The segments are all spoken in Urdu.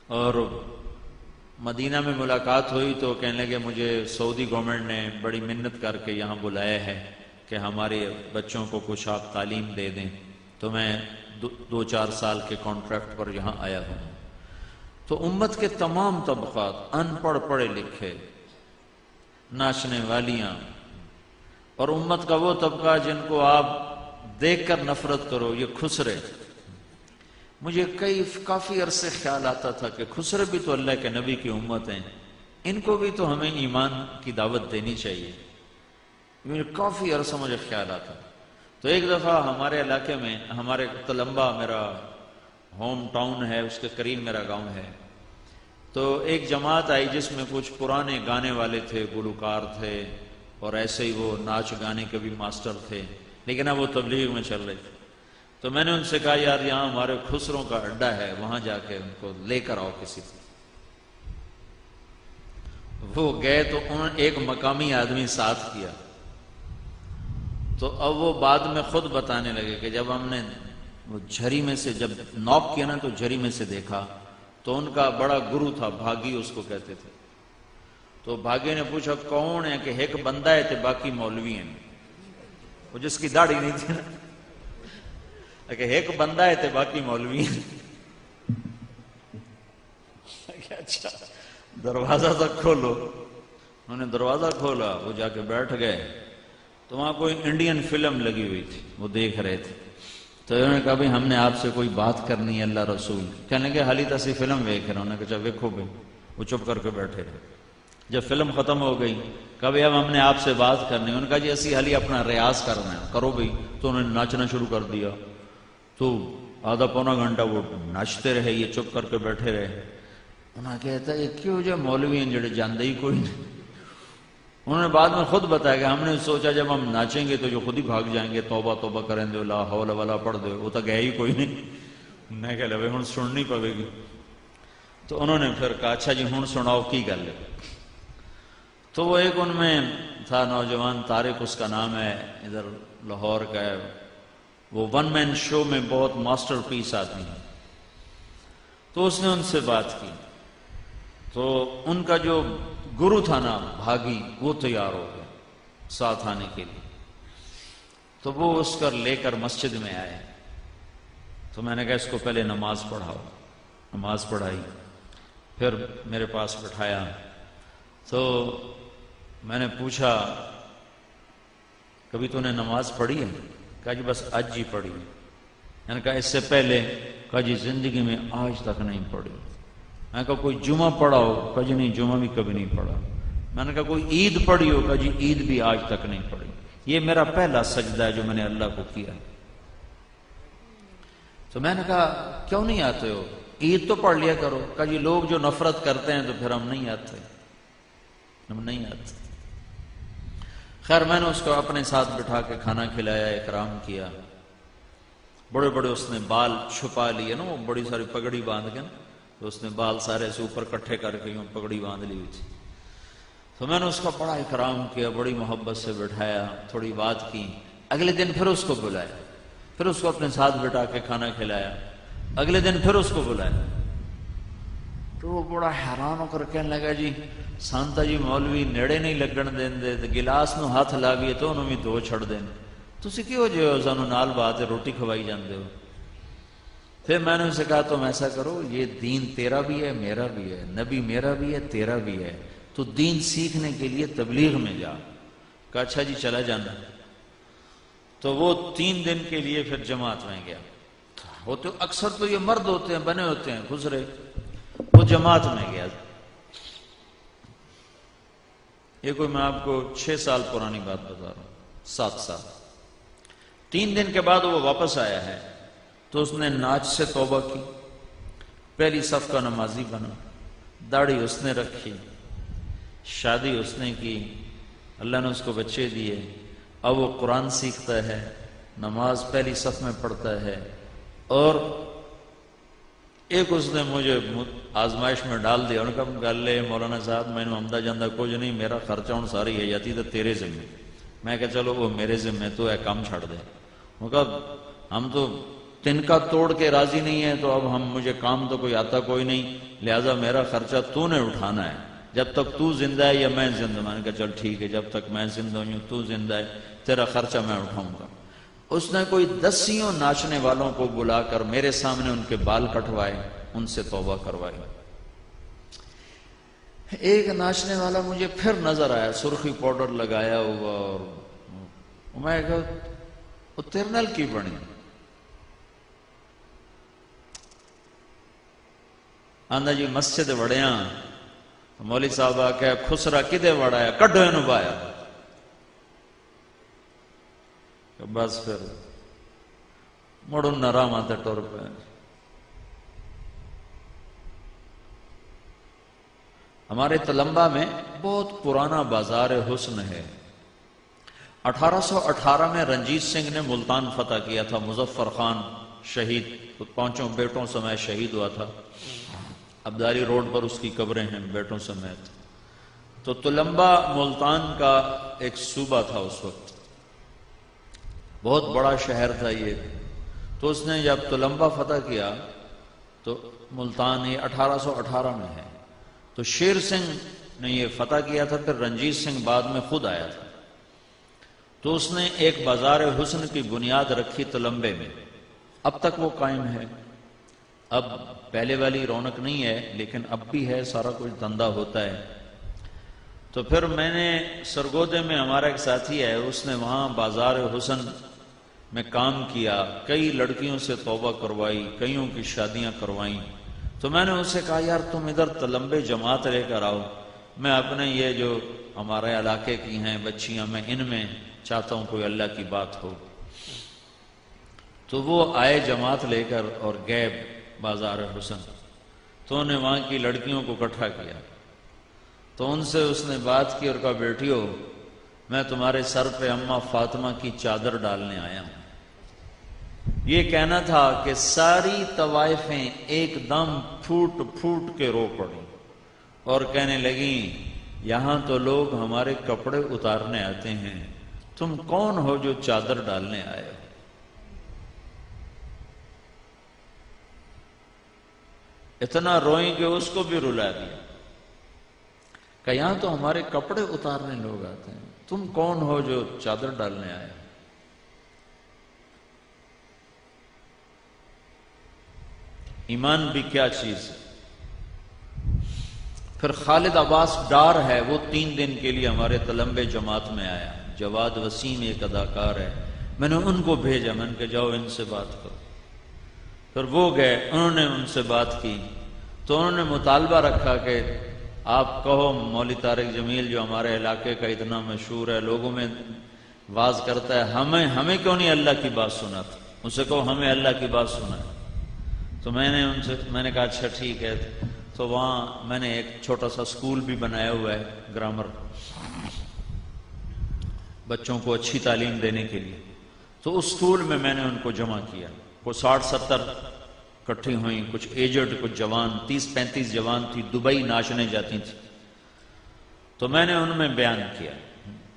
اور مدینہ میں ملاقات ہوئی تو کہنے لگے مجھے سعودی گورنمنٹ نے بڑی منت کر کے یہاں بلایا ہے کہ ہمارے بچوں کو کچھ آپ تعلیم دے دیں، تو میں 2-4 سال کے کانٹریکٹ پر یہاں آیا ہوں۔ تو امت کے تمام طبقات، ان پڑھ پڑھے لکھے، ناچنے والیاں، اور امت کا وہ طبقہ جن کو آپ دیکھ کر نفرت کرو، یہ خسرے۔ مجھے کافی عرصے خیال آتا تھا کہ خسرے بھی تو اللہ کے نبی کی امت ہیں، ان کو بھی تو ہمیں ایمان کی دعوت دینی چاہیے۔ مجھے کافی عرصہ مجھے خیال آتا۔ تو ایک دفعہ ہمارے علاقے میں، ہمارے تلمبہ میرا ہوم ٹاؤن ہے، اس کے قریب میرا گاؤں ہے، تو ایک جماعت آئی جس میں کچھ پرانے گانے والے تھے، گلوکار تھے، اور ایسے ہی وہ ناچ گانے کے بھی ماسٹر تھے، لیکن اب وہ تبلیغ میں چل رہے تھے۔ تو میں نے ان سے کہا یار یہاں ہمارے خسروں کا اڈا ہے، وہاں جا کے ان کو لے کر آؤ کسی سے۔ وہ گئے تو انہوں نے ایک مقامی آدمی ساتھ کیا، تو اب وہ بعد میں خود بتانے لگے کہ جب ہم نے وہ جھری میں سے جب نوک کیا نا تو جھری میں سے دیکھا تو ان کا بڑا گرو تھا، بھاگی اس کو کہتے تھے۔ تو بھاگی نے پوچھا کون ہے؟ کہ ایک بندہ ہے تے باقی مولوی ہیں، وہ جس کی داڑھی نہیں تھی نا، کہ ایک بندہ ہے تے باقی مولوی ہیں۔ اچھا دروازہ تک کھولو۔ انہوں نے دروازہ کھولا، وہ جا کے بیٹھ گئے، تو وہاں کوئی انڈین فلم لگی ہوئی تھی، وہ دیکھ رہے تھے۔ تو انہوں نے کہا بھائی ہم نے آپ سے کوئی بات کرنی ہے اللہ رسول۔ کہنے لگے حالی تسی فلم ویکھ رہے۔ انہوں نے کہا ویکھو بھائی۔ وہ چپ کر کے بیٹھے رہے۔ جب فلم ختم ہو گئی، کہا بھائی اب ہم نے آپ سے بات کرنی ہے۔ انہوں نے کہا جی اسی حالی اپنا ریاض کرنا ہے، کرو بھائی۔ تو انہوں نے ناچنا شروع کر دیا، تو آدھا پونا گھنٹہ وہ ناچتے رہے، یہ چپ کر کے بیٹھے رہے۔ انہوں نے کہتا یہ کیوں جو مولوی ہیں جڑے جاندے ہی کوئی نہیں۔ انہوں نے بعد میں خود بتایا کہ ہم نے سوچا جب ہم ناچیں گے تو جو خود ہی بھاگ جائیں گے، توبہ توبہ کریں دے، لا حول ولا پڑھ دے، وہ تو گئے ہی کوئی نہیں۔ میں کہہ لے ہن سننی پوے گی۔ تو انہوں نے پھر کہا اچھا جی ہن سناؤ کی گل ہے۔ تو وہ ایک ان میں تھا نوجوان، طارق اس کا نام ہے، ادھر لاہور کا ہے، وہ ون مین شو میں بہت ماسٹر پیس آدمی ہے۔ تو اس نے ان سے بات کی، تو ان کا جو گرو تھا نا بھاگی، وہ تیار ہو گیا ساتھ آنے کے لیے۔ تو وہ اس کر لے کر مسجد میں آئے۔ تو میں نے کہا اس کو پہلے نماز پڑھاؤ۔ نماز پڑھائی، پھر میرے پاس بٹھایا۔ تو میں نے پوچھا کبھی تو نے نماز پڑھی ہے؟ کہا جی بس آج ہی پڑھی۔ میں نے کہا اس سے پہلے؟ کہا جی زندگی میں آج تک نہیں پڑھی۔ میں نے کہا کوئی جمعہ پڑھا ہو؟ کہا جی نہیں جمعہ بھی کبھی نہیں پڑھا۔ میں نے کہا کوئی عید پڑھی ہو؟ کہا جی عید بھی آج تک نہیں پڑھی۔ یہ میرا پہلا سجدہ ہے جو میں نے اللہ کو کیا۔ تو میں نے کہا کیوں نہیں آتے ہو؟ عید تو پڑھ لیا کرو۔ کہا جی لوگ جو نفرت کرتے ہیں تو پھر ہم نہیں آتے، ہم نہیں آتے۔ خیر میں نے اس کو اپنے ساتھ بٹھا کے کھانا کھلایا، اکرام کیا۔ بڑے بڑے اس نے بال چھپا لیے نا، وہ بڑی ساری پگڑی باندھ کے نا، تو اس نے بال سارے سے اوپر کٹھے کر کے یوں پگڑی باندھ لی ہوئی تھی۔ تو میں نے اس کا بڑا اکرام کیا، بڑی محبت سے بٹھایا، تھوڑی بات کی۔ اگلے دن پھر اس کو بلایا، پھر اس کو اپنے ساتھ بٹھا کے کھانا کھلایا۔ اگلے دن پھر اس کو بلایا، تو وہ بڑا حیران ہو کر کہنے لگا جی سانتا جی مولوی نیڑے نہیں لگن دیں، گلاس نو ہاتھ لاویے تو انہوں بھی دو چھڑ دیں، تسی کیوں جو سانو نال بات روٹی کھوائی جاندے ہو۔ پھر میں نے ان سے کہا تم ایسا کرو، یہ دین تیرا بھی ہے میرا بھی ہے، نبی میرا بھی ہے تیرا بھی ہے، تو دین سیکھنے کے لیے تبلیغ میں جا۔ کہا اچھا جی چلا جانا۔ تو وہ 3 دن کے لیے پھر جماعت میں گیا۔ وہ تو اکثر تو یہ مرد ہوتے ہیں، بنے ہوتے ہیں گزرے، وہ جماعت میں گیا۔ یہ کوئی میں آپ کو 6 سال پرانی بات بتا رہا ہوں، 7 سال۔ 3 دن کے بعد وہ واپس آیا ہے، تو اس نے ناچ سے توبہ کی، پہلی صف کا نمازی بنا، داڑھی اس نے رکھی، شادی اس نے کی، اللہ نے اس کو بچے دیے، اب وہ قرآن سیکھتا ہے، نماز پہلی صف میں پڑھتا ہے۔ اور ایک اس نے مجھے آزمائش میں ڈال دیا، ان کا گل لے مولانا صاحب میں نے آمدہ جاندہ کچھ نہیں، میرا خرچہ ہوں ساری حیاتی تو تیرے ذمہ۔ میں کہا چلو وہ میرے ذمہ تو ہے، کام چھڑ دے۔ وہ کہا ہم تو تنکا توڑ کے راضی نہیں ہے تو اب مجھے کام تو کوئی آتا کوئی نہیں، لہذا میرا خرچہ تو نے اٹھانا ہے، جب تک تو زندہ ہے یا میں زندہ۔ میں نے کہا چل ٹھیک ہے، جب تک میں زندہ ہوں تو زندہ ہے، تیرا خرچہ میں اٹھاؤں گا۔ اس نے کوئی 10 ناچنے والوں کو بلا کر میرے سامنے ان کے بال کٹوائے، ان سے توبہ کروائی۔ ایک ناچنے والا مجھے پھر نظر آیا، سرخی پاؤڈر لگایا ہوا، اور میں کہا وہ تیرے نال کی بنی؟ آندا جی مسجد وڑیاں، مولوی صاحب آ کے خسرا کدے وڑایا، کڈو اینو بایا۔ بس پھر مڑوں نراما تے ٹر پے۔ ہمارے تلمبا میں بہت پرانا بازار حسن ہے۔ 1818 میں رنجیت سنگھ نے ملتان فتح کیا تھا، مظفر خان شہید 5 بیٹوں سمیت شہید ہوا تھا، عبدالی روڈ پر اس کی قبریں ہیں بیٹوں سمیت۔ تو تلمبا ملتان کا ایک صوبہ تھا اس وقت، بہت بڑا شہر تھا یہ۔ تو اس نے جب تلمبا فتح کیا تو ملتان یہ 1818 میں ہے، تو شیر سنگھ نے یہ فتح کیا تھا، پھر رنجیت سنگھ بعد میں خود آیا تھا۔ تو اس نے ایک بازار حسن کی بنیاد رکھی تلمبے میں، اب تک وہ قائم ہے۔ اب پہلے والی رونق نہیں ہے لیکن اب بھی ہے، سارا کچھ دھندا ہوتا ہے۔ تو پھر میں نے سرگودے میں ہمارا ایک ساتھی ہے، اس نے وہاں بازار حسن میں کام کیا، کئی لڑکیوں سے توبہ کروائی، کئیوں کی شادیاں کروائیں۔ تو میں نے اس سے کہا یار تم ادھر تلمبے جماعت لے کر آؤ، میں اپنے یہ جو ہمارے علاقے کی ہیں بچیاں، میں ان میں چاہتا ہوں کوئی اللہ کی بات ہو۔ تو وہ آئے جماعت لے کر اور گئے بازار حسن، تو انہیں وہاں کی لڑکیوں کو اکٹھا کیا، تو ان سے اس نے بات کی اور کہا بیٹیو میں تمہارے سر پہ اماں فاطمہ کی چادر ڈالنے آیا ہوں۔ یہ کہنا تھا کہ ساری طوائفیں ایک دم پھوٹ پھوٹ کے رو پڑیں اور کہنے لگیں یہاں تو لوگ ہمارے کپڑے اتارنے آتے ہیں، تم کون ہو جو چادر ڈالنے آئے ہو؟ اتنا روئیں کہ اس کو بھی رلا دیا کہ یہاں تو ہمارے کپڑے اتارنے لوگ آتے ہیں، تم کون ہو جو چادر ڈالنے آئے؟ ایمان بھی کیا چیز ہے۔ پھر خالد عباس ڈار ہے، وہ 3 دن کے لیے ہمارے تلمبے جماعت میں آیا، جواد وسیم ایک اداکار ہے، میں نے ان کو بھیجا، میں نے کہا جاؤ ان سے بات کرو۔ پھر وہ گئے، انہوں نے ان سے بات کی، تو انہوں نے مطالبہ رکھا کہ آپ کہو مولوی طارق جمیل جو ہمارے علاقے کا اتنا مشہور ہے، لوگوں میں واز کرتا ہے، ہمیں کیوں نہیں اللہ کی بات سناتا؟ ان سے کہو ہمیں اللہ کی بات سنائے۔ تو میں نے کہا اچھا ٹھیک ہے۔ تو وہاں میں نے ایک چھوٹا سا سکول بھی بنایا ہوا ہے، گرامر، بچوں کو اچھی تعلیم دینے کے لیے۔ تو اس سکول میں نے ان کو جمع کیا، کوئی 60-70 اکٹھی ہوئیں، کچھ ایجڈ کچھ جوان، 30-35 جوان تھی، دبئی ناچنے جاتی تھی۔ تو میں نے ان میں بیان کیا،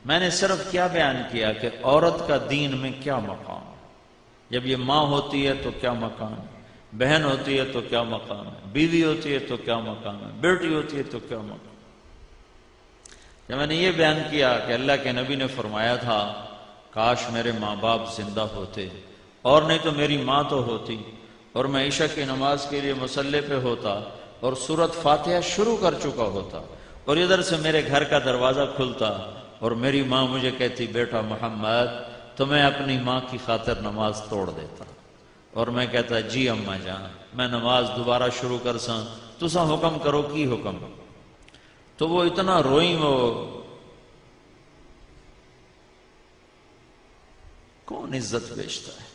میں نے صرف کیا بیان کیا کہ عورت کا دین میں کیا مقام ہے، جب یہ ماں ہوتی ہے تو کیا مقام ہے، بہن ہوتی ہے تو کیا مقام ہے، بیوی ہوتی ہے تو کیا مقام ہے، بیٹی ہوتی ہے تو کیا مقام ہے۔ جب میں نے یہ بیان کیا کہ اللہ کے نبی نے فرمایا تھا کاش میرے ماں باپ زندہ ہوتے، اور نہیں تو میری ماں تو ہوتی، اور میں عشاء کی نماز کے لیے مصلی پہ ہوتا اور سورۃ فاتحہ شروع کر چکا ہوتا، اور ادھر سے میرے گھر کا دروازہ کھلتا اور میری ماں مجھے کہتی بیٹا محمد، تو میں اپنی ماں کی خاطر نماز توڑ دیتا، اور میں کہتا جی اماں جان میں نماز دوبارہ شروع کر ساں، تساں حکم کرو کی حکم۔ تو وہ اتنا روئیں، وہ کون عزت بیچتا ہے؟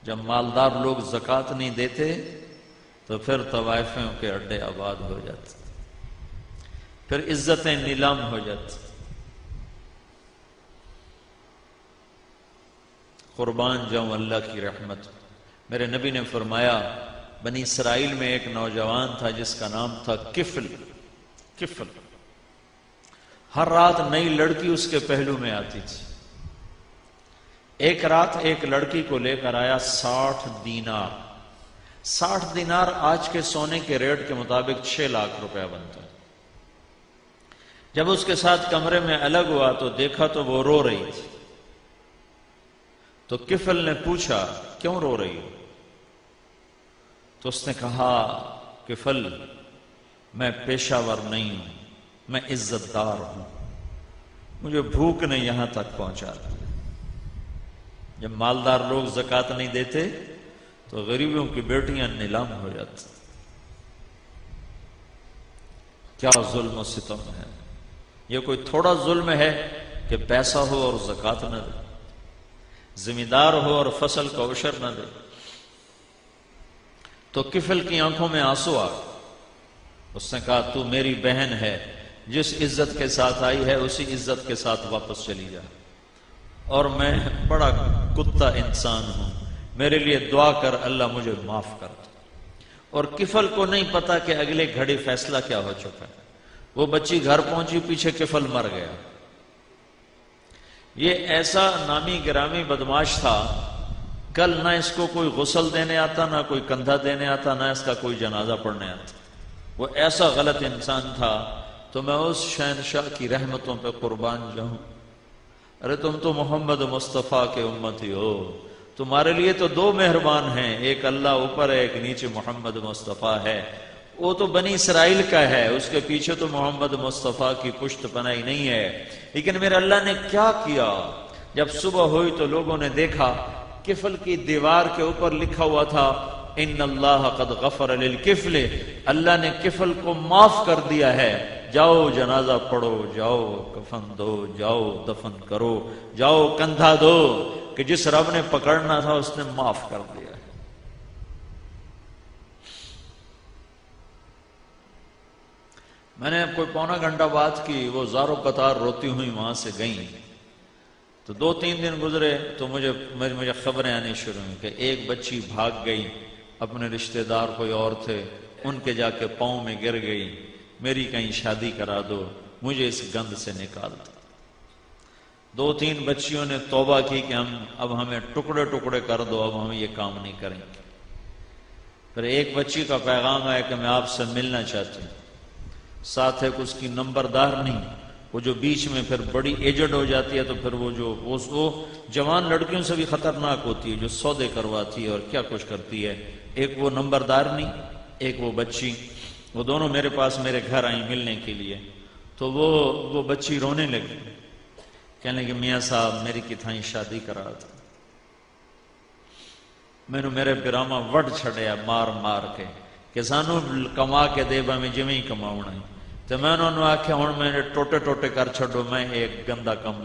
جب مالدار لوگ زکوٰۃ نہیں دیتے تو پھر طوائفوں کے اڈے آباد ہو جاتے، پھر عزتیں نیلام ہو جاتی۔ قربان جاؤں اللہ کی رحمت۔ میرے نبی نے فرمایا بنی اسرائیل میں ایک نوجوان تھا جس کا نام تھا کفل۔ ہر رات نئی لڑکی اس کے پہلو میں آتی تھی، ایک رات ایک لڑکی کو لے کر آیا 60 دینار. 60 دینار آج کے سونے کے ریٹ کے مطابق 6 لاکھ روپے بنتا ہے. جب اس کے ساتھ کمرے میں الگ ہوا تو دیکھا تو وہ رو رہی تھی. تو کفل نے پوچھا کیوں رو رہی ہو؟ تو اس نے کہا کفل میں پیشہ ور نہیں ہوں، میں عزت دار ہوں، مجھے بھوک نے یہاں تک پہنچا دیا. جب مالدار لوگ زکوٰۃ نہیں دیتے تو غریبوں کی بیٹیاں نیلام ہو جاتی. کیا ظلم و ستم ہے! یہ کوئی تھوڑا ظلم ہے کہ پیسہ ہو اور زکوٰۃ نہ دے، زمیندار ہو اور فصل کا عشر نہ دے. تو کفل کی آنکھوں میں آنسو آ گئے. اس نے کہا تو میری بہن ہے، جس عزت کے ساتھ آئی ہے اسی عزت کے ساتھ واپس چلی جا، اور میں بڑا کتا انسان ہوں، میرے لیے دعا کر اللہ مجھے معاف کر دے. اور کفل کو نہیں پتا کہ اگلے گھڑی فیصلہ کیا ہو چکا ہے. وہ بچی گھر پہنچی، پیچھے کفل مر گیا. یہ ایسا نامی گرامی بدماش تھا، کل نہ اس کو کوئی غسل دینے آتا، نہ کوئی کندھا دینے آتا، نہ اس کا کوئی جنازہ پڑھنے آتا. وہ ایسا غلط انسان تھا. تو میں اس شہنشاہ کی رحمتوں پہ قربان جاؤں. ارے تم تو محمد مصطفیٰ کے امتی ہو، تمہارے لیے تو 2 مہربان ہیں، ایک اللہ اوپر ہے، ایک نیچے محمد مصطفیٰ ہے. وہ تو بنی اسرائیل کا ہے، اس کے پیچھے تو محمد مصطفیٰ کی پشت پناہی نہیں ہے. لیکن میرے اللہ نے کیا کیا؟ جب صبح ہوئی تو لوگوں نے دیکھا کفل کی دیوار کے اوپر لکھا ہوا تھا ان اللہ قد غفر للکفل، اللہ نے کفل کو معاف کر دیا ہے، جاؤ جنازہ پڑھو، جاؤ کفن دو، جاؤ دفن کرو، جاؤ کندھا دو، کہ جس رب نے پکڑنا تھا اس نے معاف کر دیا. میں نے کوئی پونا گھنٹہ بات کی، وہ زاروں قطار روتی ہوئی وہاں سے گئیں. تو 2-3 دن گزرے تو مجھے خبریں آنی شروع ہوئیں کہ ایک بچی بھاگ گئی، اپنے رشتہ دار کوئی اور تھے، ان کے جا کے پاؤں میں گر گئی، میری کہیں شادی کرا دو، مجھے اس گند سے نکال دو. 2-3 بچیوں نے توبہ کی کہ اب ہمیں ٹکڑے ٹکڑے کر دو، اب ہم یہ کام نہیں کریں گے. پھر ایک بچی کا پیغام آیا کہ میں آپ سے ملنا چاہتی ہوں. ساتھ ہے کہ اس کی نمبردار نہیں، وہ جو بیچ میں پھر بڑی ایجڈ ہو جاتی ہے تو پھر وہ جوان لڑکیوں سے بھی خطرناک ہوتی ہے، جو سودے کرواتی ہے اور کیا کچھ کرتی ہے. ایک وہ نمبردار نہیں، ایک وہ بچی، وہ دونوں میرے پاس میرے گھر آئیں ملنے کے لیے. تو وہ بچی رونے لگی، کہنے لگی میاں صاحب میری کتھائیں شادی کرا تھا، میں نے میرے براما وڈ چھڑیا مار مار کے کہ سانو کما کے دے با میں جویں ہی کماؤنا ہے. تو میں انہوں نے آکھیا ہن میں ٹوٹے ٹوٹے کر چھڑو، میں ایک گندا کم